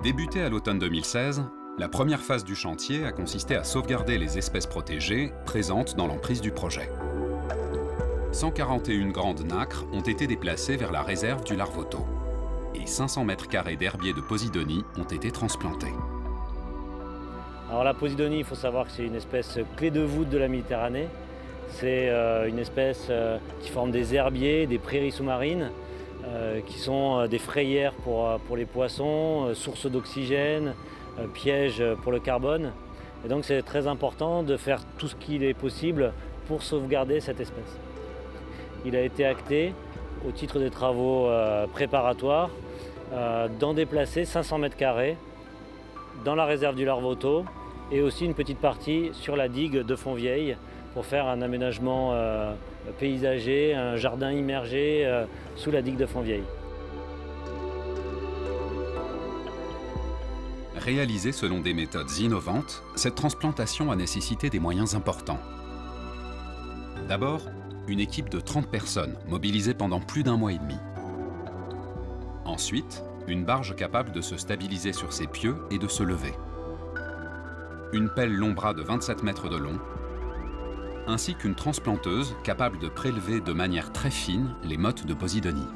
Débutée à l'automne 2016, la première phase du chantier a consisté à sauvegarder les espèces protégées présentes dans l'emprise du projet. 141 grandes nacres ont été déplacées vers la réserve du Larvoto et 500 mètres carrés d'herbiers de Posidonie ont été transplantés. Alors la Posidonie, il faut savoir que c'est une espèce clé de voûte de la Méditerranée. C'est une espèce qui forme des herbiers, des prairies sous-marines, qui sont des frayères pour les poissons, sources d'oxygène, pièges pour le carbone. Et donc c'est très important de faire tout ce qu'il est possible pour sauvegarder cette espèce. Il a été acté, au titre des travaux préparatoires, d'en déplacer 500 mètres carrés dans la réserve du Larvoto et aussi une petite partie sur la digue de Fontvieille pour faire un aménagement paysager, un jardin immergé sous la digue de Fontvieille. Réalisée selon des méthodes innovantes, cette transplantation a nécessité des moyens importants. D'abord, une équipe de 30 personnes mobilisée pendant plus d'1 mois et demi. Ensuite, une barge capable de se stabiliser sur ses pieux et de se lever. Une pelle long bras de 27 mètres de long, ainsi qu'une transplanteuse capable de prélever de manière très fine les mottes de Posidonie.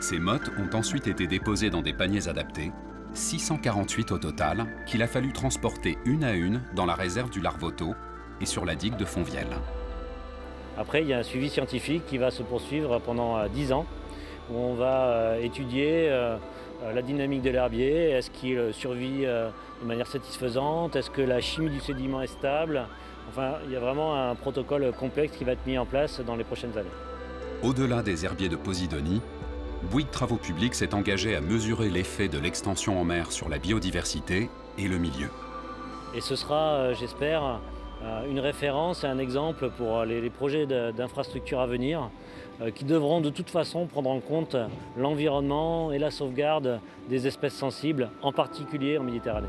Ces mottes ont ensuite été déposées dans des paniers adaptés, 648 au total, qu'il a fallu transporter une à une dans la réserve du Larvoto et sur la digue de Fontvieille. Après, il y a un suivi scientifique qui va se poursuivre pendant 10 ans, où on va étudier la dynamique de l'herbier, est-ce qu'il survit de manière satisfaisante, est-ce que la chimie du sédiment est stable. Enfin, il y a vraiment un protocole complexe qui va être mis en place dans les prochaines années. Au-delà des herbiers de Posidonie, Bouygues Travaux Publics s'est engagé à mesurer l'effet de l'extension en mer sur la biodiversité et le milieu. Et ce sera, j'espère, une référence et un exemple pour les projets d'infrastructures à venir qui devront de toute façon prendre en compte l'environnement et la sauvegarde des espèces sensibles, en particulier en Méditerranée.